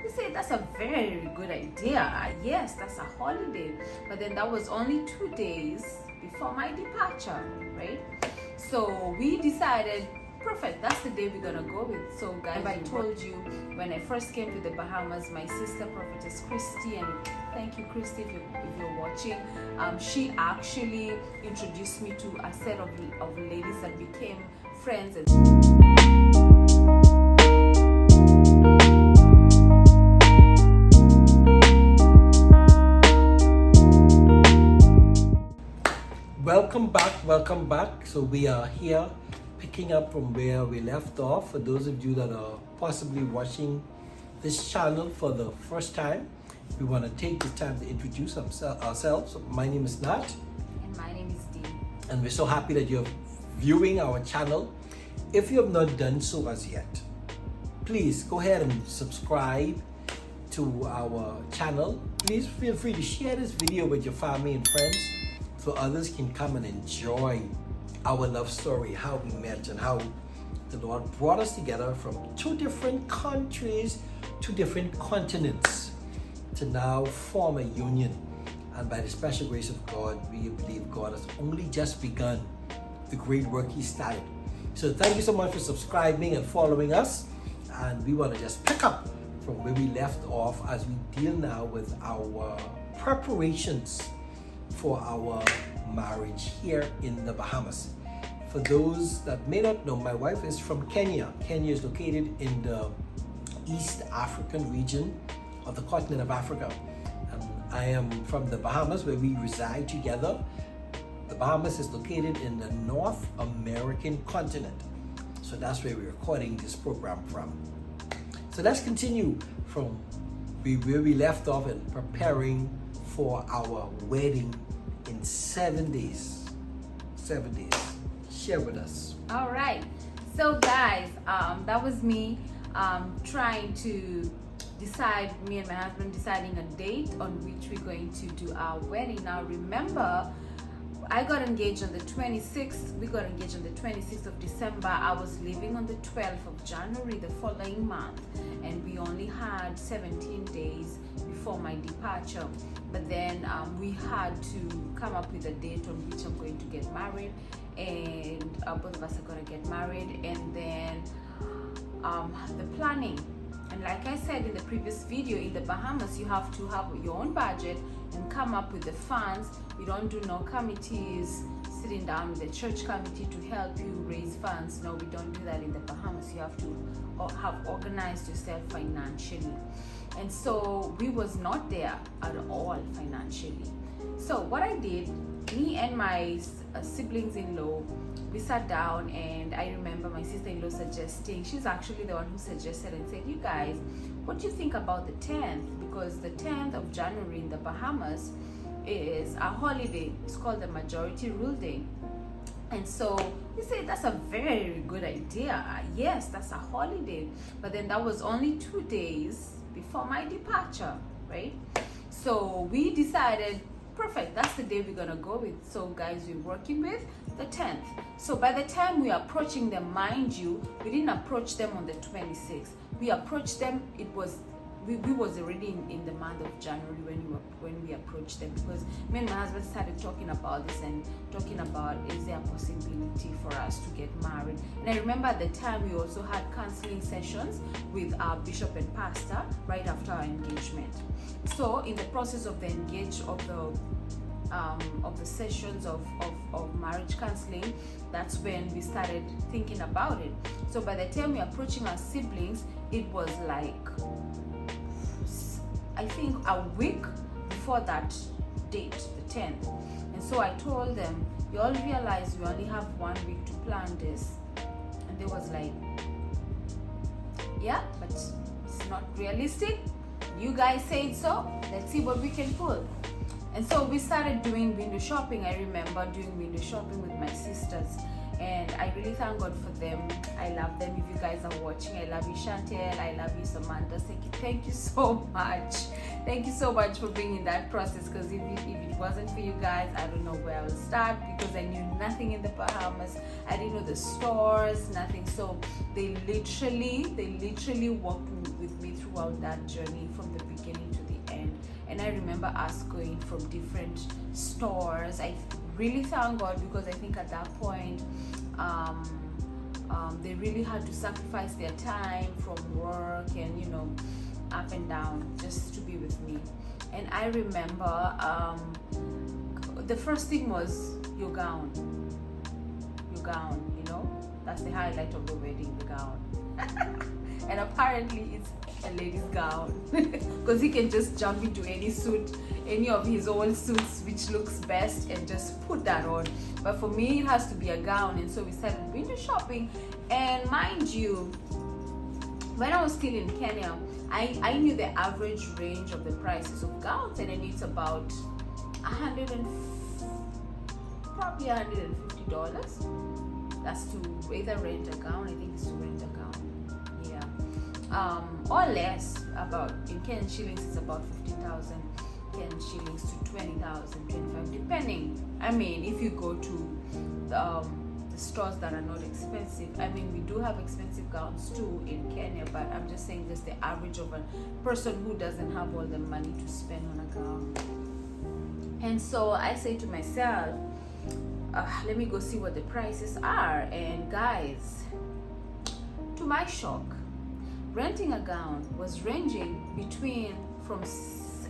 we say that's a very good idea. Yes, that's a holiday. But then that was only 2 days before my departure, right? So we decided, perfect, that's the day we're gonna go with. So guys, I told you when I first came to the Bahamas, my sister prophetess Christy, and thank you Christy if you're watching, she actually introduced me to a set of ladies that became friends. Welcome back. So we are here picking up from where we left off. For those of you that are possibly watching this channel for the first time, we want to take the time to introduce ourselves. My name is Nat. And my name is Dee. And we're so happy that you're viewing our channel. If you have not done so as yet, please go ahead and subscribe to our channel. Please feel free to share this video with your family and friends, so others can come and enjoy our love story, how we met and how the Lord brought us together from 2 different countries, 2 different continents, to now form a union. And by the special grace of God, we believe God has only just begun the great work He started. So thank you so much for subscribing and following us. And we want to just pick up from where we left off as we deal now with our preparations for our marriage here in the Bahamas. For those that may not know, my wife is from Kenya. Kenya is located in the East African region of the continent of Africa. I am from the Bahamas, where we reside together. The Bahamas is located in the North American continent. So that's where we're recording this program from. So let's continue from where we left off and preparing for our wedding in 7 days. 7 days. Share with us. All right. So guys, that was me trying to decide, me and my husband deciding a date on which we're going to do our wedding. Now remember, I got engaged on the 26th. We got engaged on the 26th of December. I was leaving on the 12th of January, the following month, and we only had 17 days before my departure. But then we had to come up with a date on which I'm going to get married, and both of us are going to get married, and then the planning. And like I said in the previous video, in the Bahamas, you have to have your own budget and come up with the funds. We don't do no committees, sitting down with the church committee to help you raise funds. No, we don't do that in the Bahamas. You have to have organized yourself financially. And so we was not there at all financially. So what I did, me and my siblings-in-law, we sat down, and I remember my sister-in-law suggesting, she's actually the one who suggested and said, you guys, what do you think about the 10th? Because the 10th of January in the Bahamas is a holiday. It's called the Majority Rule Day. And so we said, that's a very good idea. Yes, that's a holiday. But then that was only 2 days before my departure, right? So we decided, perfect, that's the day we're gonna go with. So guys, we're working with the 10th. So by the time we are approaching them, mind you, we didn't approach them on the 26th. We approached them, we was already in the month of January when we approached them, because me and my husband started talking about this and talking about, is there a possibility for us to get married? And I remember at the time we also had counseling sessions with our bishop and pastor right after our engagement. So in the process of the sessions of marriage counseling, that's when we started thinking about it. So by the time we're approaching our siblings, it was like, I think a week before that date, the 10th. And so I told them, you all realize we only have 1 week to plan this. And they was like, yeah, but it's not realistic. You guys said so. Let's see what we can pull. And so we started doing window shopping. I remember doing window shopping with my sisters, and I really thank God for them. I love them. If you guys are watching, I love you, Chantel. I love you, Samantha. Thank you so much. Thank you so much for being in that process, because if it wasn't for you guys, I don't know where I would start, because I knew nothing in the Bahamas. I didn't know the stores, nothing. So they literally walked with me through throughout that journey from the beginning to the end. And I remember us going from different stores. I really thank God, because I think at that point they really had to sacrifice their time from work and, you know, up and down just to be with me. And I remember the first thing was your gown, you know, that's the highlight of the wedding, the gown. And apparently it's a lady's gown, because he can just jump into any suit, any of his old suits which looks best, and just put that on. But for me it has to be a gown. And so we started window shopping. And mind you, when I was still in Kenya, I knew the average range of the prices of gowns, and I knew it's about probably $150. That's to either rent a gown. I think it's to rent a gown, yeah, or less. About in Kenyan shillings, it's about 15,000 Kenyan shillings to 20,000, 25, depending. I mean, if you go to the stores that are not expensive. I mean, we do have expensive gowns too in Kenya, but I'm just saying just the average of a person who doesn't have all the money to spend on a gown. And so I say to myself, let me go see what the prices are. And guys, to my shock, renting a gown was ranging between from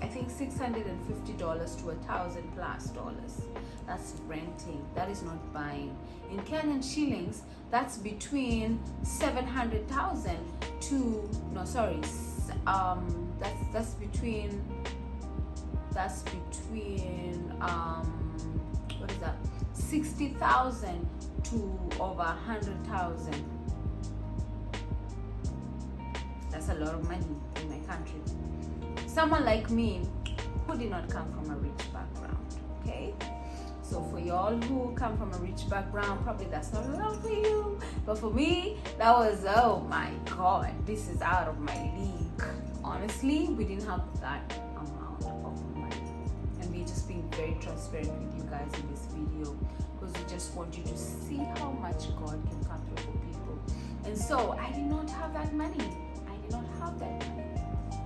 I think $650 to $1,000+. That's renting. That is not buying. In Kenyan shillings, that's between 700,000 to that's between what is that? 60,000 to over 100,000. That's a lot of money in my country. Someone like me who did not come from a rich background, okay? So for y'all who come from a rich background, probably that's not a lot for you. But for me, that was, oh my God, this is out of my league. Honestly, we didn't have that amount of money. And we're just being very transparent with you guys in this video, because we just want you to see how much God can come through for people. And so I did not have that money. I did not have that money.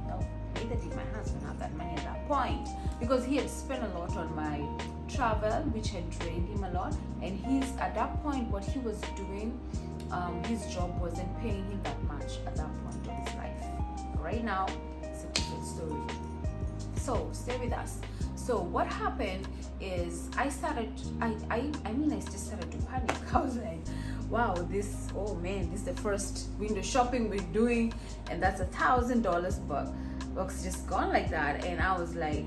No, neither did my husband have that money at that point, because he had spent a lot on my travel, which had drained him a lot. And at that point, what he was doing, his job wasn't paying him that much at that point of his life. Right now, it's a different story. So stay with us. So what happened is I just started to panic. I was like, wow, this is the first window shopping we're doing, and that's $1,000 bucks just gone like that. And I was like,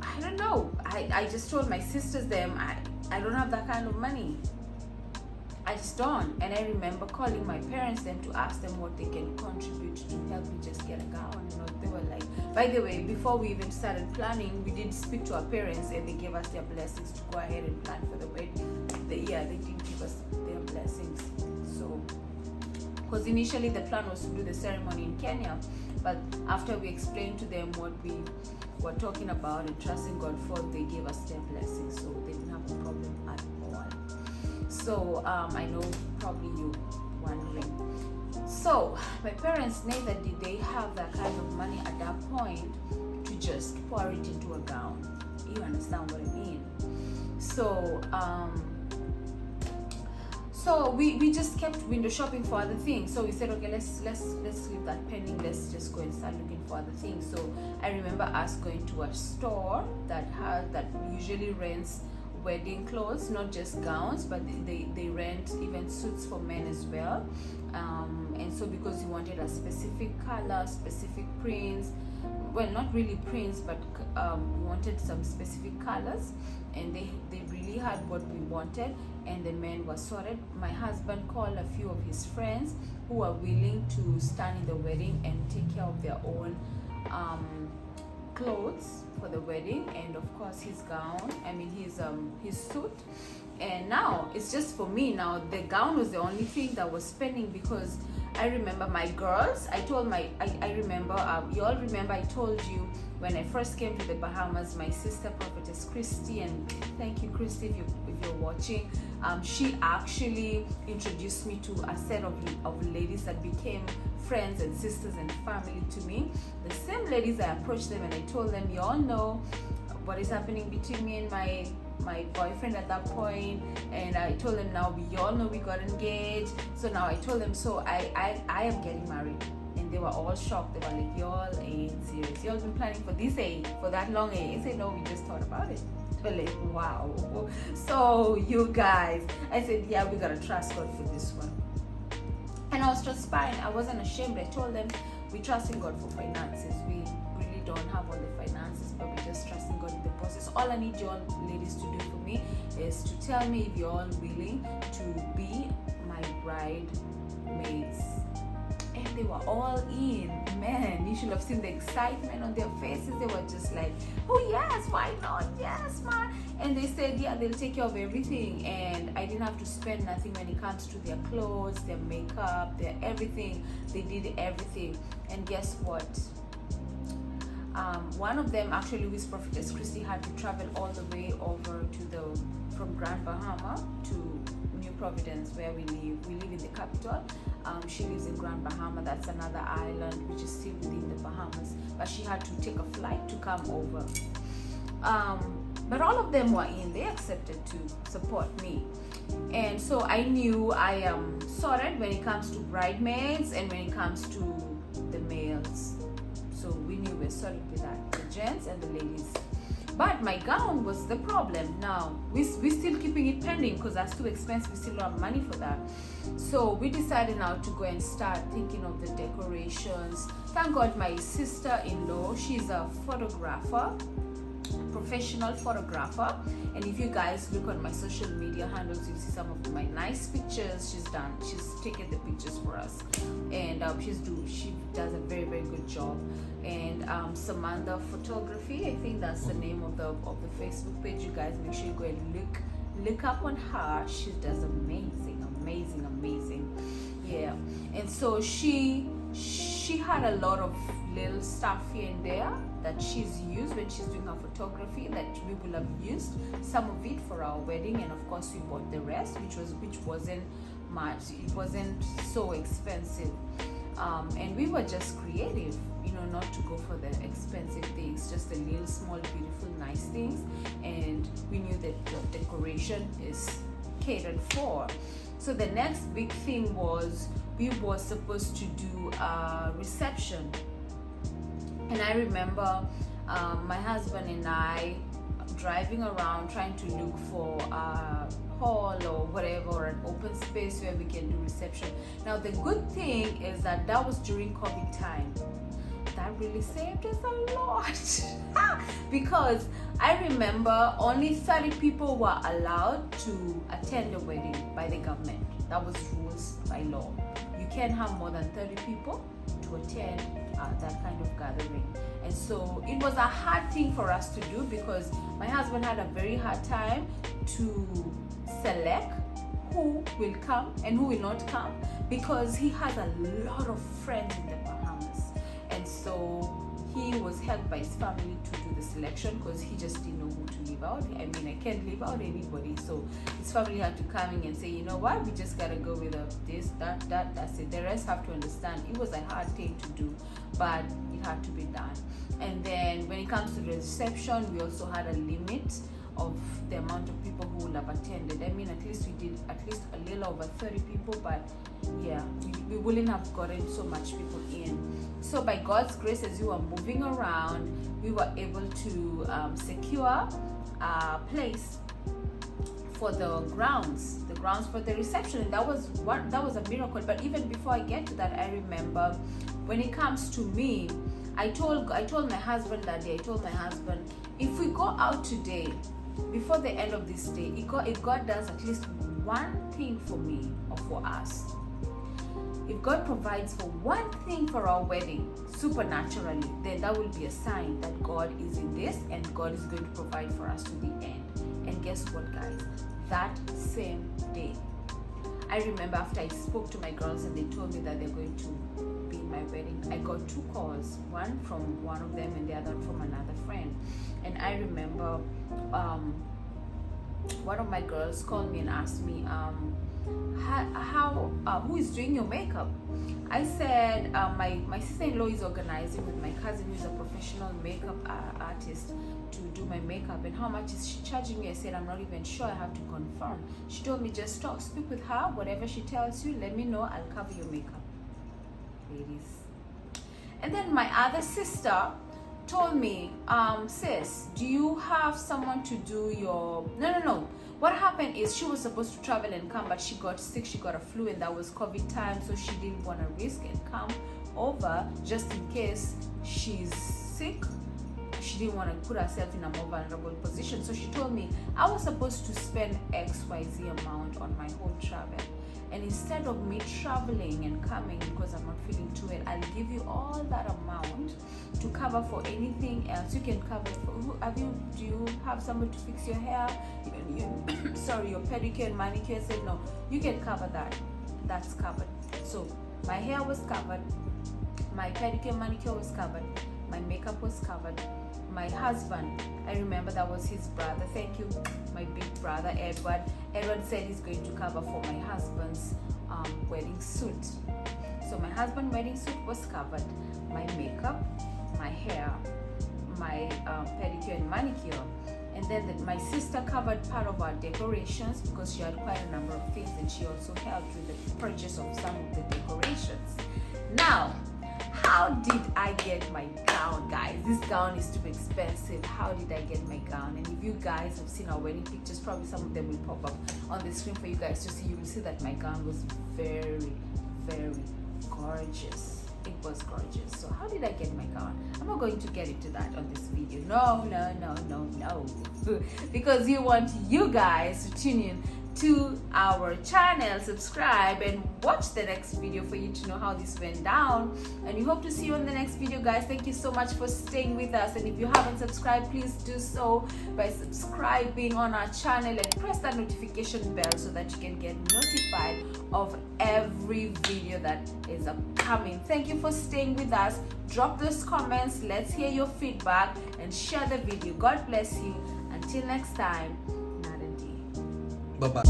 I don't know. I just told my sisters I don't have that kind of money. I just don't. And I remember calling my parents then to ask them what they can contribute to help me just get a gown. You know, they were like, by the way, before we even started planning, we did speak to our parents, and they gave us their blessings to go ahead and plan for the wedding. They did give us their blessings. So, because initially the plan was to do the ceremony in Kenya, but after we explained to them what we were talking about and trusting God for, they gave us their blessings, so they didn't have a problem at all. So I know probably you wondering. So my parents, neither did they have that kind of money at that point to just pour it into a gown. You understand what I mean? So so we just kept window shopping for other things. So we said, okay, let's leave that pending. Let's just go and start looking for other things. So I remember us going to a store that usually rents wedding clothes, not just gowns, but they rent even suits for men as well. And so because we wanted a specific color, specific prints, well, not really prints, but we wanted some specific colors, and they really had what we wanted, and the men were sorted. My husband called a few of his friends who were willing to stand in the wedding and take care of their own clothes for the wedding, and of course his gown, his suit. And now it's just for me. Now the gown was the only thing that was spending, because I remember my girls. I remember, you all remember I told you when I first came to the Bahamas, my sister prophetess Christy, and thank you Christy if you're watching, she actually introduced me to a set of ladies that became friends and sisters and family to me. The same ladies, I approached them and I told them, you all know what is happening between me and my boyfriend at that point, and I told them, now we all know we got engaged. So now I told them, so I am getting married. And they were all shocked. They were like, y'all ain't serious, y'all been planning for this age for that long? I said, no, we just thought about it. They were like, wow. So you guys, I said, yeah, we gotta trust God for this one. And I was transparent. I wasn't ashamed. I told them, we trust in God for finances. We really don't have all the finances, but we just trust in God in the process. All I need you all ladies to do for me is to tell me if you're all willing to be my bridesmaids. And they were all in. Man, you should have seen the excitement on their faces. They were just like, oh yes, why not? Yes, man. And they said, yeah, they'll take care of everything. And I didn't have to spend nothing when it comes to their clothes, their makeup, their everything. They did everything. And guess what? One of them, actually, with Prophetess Christy, had to travel all the way over from Grand Bahama to New Providence, where we live. We live in the capital. She lives in Grand Bahama. That's another island which is still within the Bahamas. But she had to take a flight to come over. But all of them were in. They accepted to support me. And so I knew I am sorted when it comes to bridesmaids and when it comes to the males. So we knew we were sorted with that, the gents and the ladies. But my gown was the problem. Now we're still keeping it pending because that's too expensive. We still don't have money for that. So we decided now to go and start thinking of the decorations. Thank God my sister-in-law, she's a photographer, professional photographer, and if you guys look on my social media handles, you'll see some of my nice pictures she's taken the pictures for us, and she does a very, very good job. And Samantha Photography, I think that's the name of the Facebook page. You guys make sure you go and look up on her. She does amazing. Yeah. And so she had a lot of little stuff here and there that she's used when she's doing her photography that we will have used some of it for our wedding, and of course we bought the rest, which wasn't much. It wasn't so expensive, and we were just creative, not to go for the expensive things, just the little small beautiful nice things. And we knew that the decoration is catered for. So the next big thing was we were supposed to do a reception. And I remember my husband and I driving around trying to look for a hall or whatever, or an open space where we can do reception. Now the good thing is that was during COVID time. That really saved us a lot because I remember only 30 people were allowed to attend a wedding by the government. That was rules by law. You can't have more than 30 people to attend that kind of gathering. And so it was a hard thing for us to do because my husband had a very hard time to select who will come and who will not come, because he has a lot of friends in the Bahamas. And so he was helped by his family to do the selection because he just didn't know who to leave out. I mean, I can't leave out anybody. So his family had to come in and say, you know what, we just gotta go with this, that's it. The rest have to understand. It was a hard thing to do, but it had to be done. And then when it comes to the reception, we also had a limit of the amount of people who would have attended. I mean, at least we did at least a little over 30 people, but yeah, we wouldn't have gotten so much people in. So by God's grace, as we were moving around, we were able to secure a place for the grounds for the reception, and that was a miracle. But even before I get to that, I remember when it comes to me, I told my husband that day, if we go out today, before the end of this day, if God does at least one thing for me or for us, if God provides for one thing for our wedding supernaturally, then that will be a sign that God is in this and God is going to provide for us to the end. And guess what, guys? That same day, I remember after I spoke to my girls and they told me that they're going to be in my wedding, I got 2 calls, one from one of them and the other from another friend. And I remember one of my girls called me and asked me, who is doing your makeup? I said, my sister-in-law is organizing with my cousin, who is a professional makeup artist, to do my makeup. And how much is she charging me? I said, I'm not even sure, I have to confirm. She told me, just speak with her, whatever she tells you, let me know, I'll cover your makeup. Ladies. And then my other sister told me, sis, do you have someone to do your... No. What happened is she was supposed to travel and come, but she got sick, she got a flu, and that was COVID time, so she didn't want to risk and come over just in case she's sick. She didn't want to put herself in a more vulnerable position. So she told me I was supposed to spend XYZ amount on my whole travel. And instead of me traveling and coming because I'm not feeling too well, I'll give you all that amount to cover for anything else. You can cover it for, do you have someone to fix your hair? Sorry, your pedicure and manicure? I said, no, you can cover that. That's covered. So my hair was covered, my pedicure and manicure was covered, my makeup was covered. My husband, I remember that was his brother, thank you, my big brother Edward. Edward said he's going to cover for my husband's wedding suit. So my husband's wedding suit was covered, my makeup, my hair, my pedicure and manicure. And then my sister covered part of our decorations because she had quite a number of things, and she also helped with the purchase of some of the decorations. Now, how did I get my gown, guys? This gown is too expensive. How did I get my gown? And if you guys have seen our wedding pictures, probably some of them will pop up on the screen for you guys to see. You will see that my gown was very, very gorgeous. It was gorgeous. So how did I get my gown? I'm not going to get into that on this video. No. Because we want you guys to tune in to our channel, subscribe, and watch the next video for you to know how this went down. And we hope to see you on the next video, guys. Thank you so much for staying with us, and if you haven't subscribed, please do so by subscribing on our channel and press that notification bell so that you can get notified of every video that is upcoming. Thank you for staying with us. Drop those comments, let's hear your feedback, and share the video. God bless you. Until next time. Bye-bye.